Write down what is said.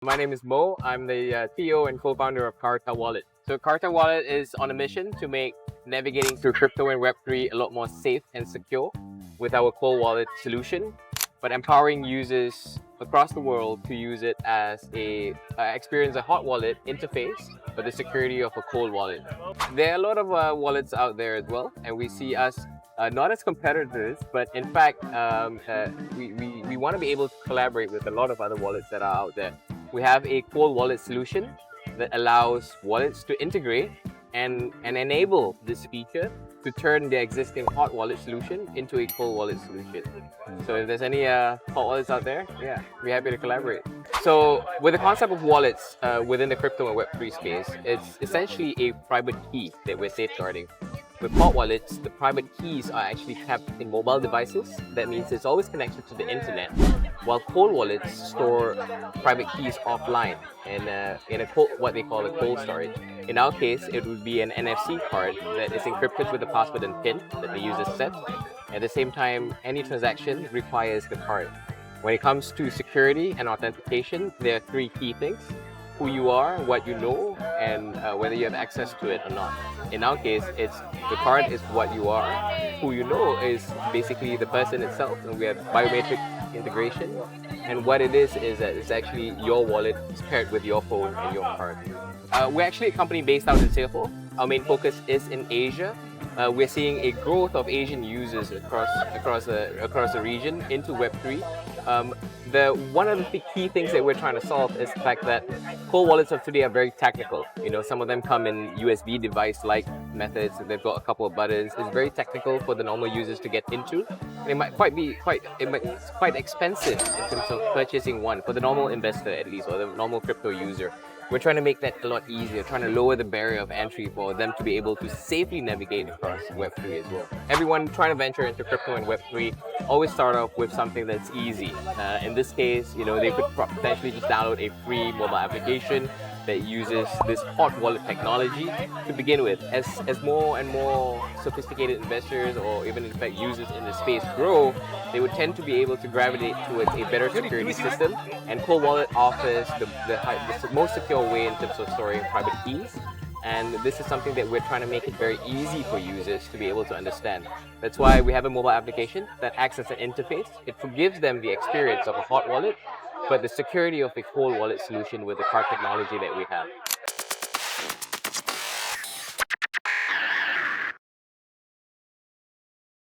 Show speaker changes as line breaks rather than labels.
My name is Mo. I'm the CEO and co-founder of Carta Wallet. So Carta Wallet is on a mission to make navigating through crypto and Web3 a lot more safe and secure with our cold wallet solution, but empowering users across the world to use it as experience a hot wallet interface, but the security of a cold wallet. There are a lot of wallets out there as well, and we see us not as competitors, but in fact, we want to be able to collaborate with a lot of other wallets that are out there. We have a cold wallet solution that allows wallets to integrate and enable this feature to turn their existing hot wallet solution into a cold wallet solution. So if there's any hot wallets out there, yeah, we're happy to collaborate. So with the concept of wallets within the crypto and Web3 space, it's essentially a private key that we're safeguarding. With hot wallets, the private keys are actually kept in mobile devices. That means it's always connected to the internet, while cold wallets store private keys offline in what they call a cold storage. In our case, it would be an NFC card that is encrypted with a password and PIN that the user sets. At the same time, any transaction requires the card. When it comes to security and authentication, there are three key things: who you are, what you know, and whether you have access to it or not. In our case, the card is what you are. Who you know is basically the person itself, and we have biometric integration. And what it is that it's actually your wallet paired with your phone and your card. We're actually a company based out in Singapore. Our main focus is in Asia. We're seeing a growth of Asian users across the region into Web3. One of the key things that we're trying to solve is the fact that cold wallets of today are very technical. You know, some of them come in USB device-like methods. They've got a couple of buttons. It's very technical for the normal users to get into. And it might be quite expensive in terms of purchasing one for the normal investor, at least, or the normal crypto user. We're trying to make that a lot easier, trying to lower the barrier of entry for them to be able to safely navigate across Web3 as well. Everyone trying to venture into crypto and Web3 always start off with something that's easy. In this case, you know, they could potentially just download a free mobile application that uses this hot wallet technology to begin with. As more and more sophisticated investors, or even in fact users in the space, grow, they would tend to be able to gravitate towards a better security system, and cold wallet offers the most secure way in terms of storing private keys. And this is something that we're trying to make it very easy for users to be able to understand. That's why we have a mobile application that acts as an interface. It gives them the experience of a hot wallet, but the security of a cold wallet solution with the card technology that we have.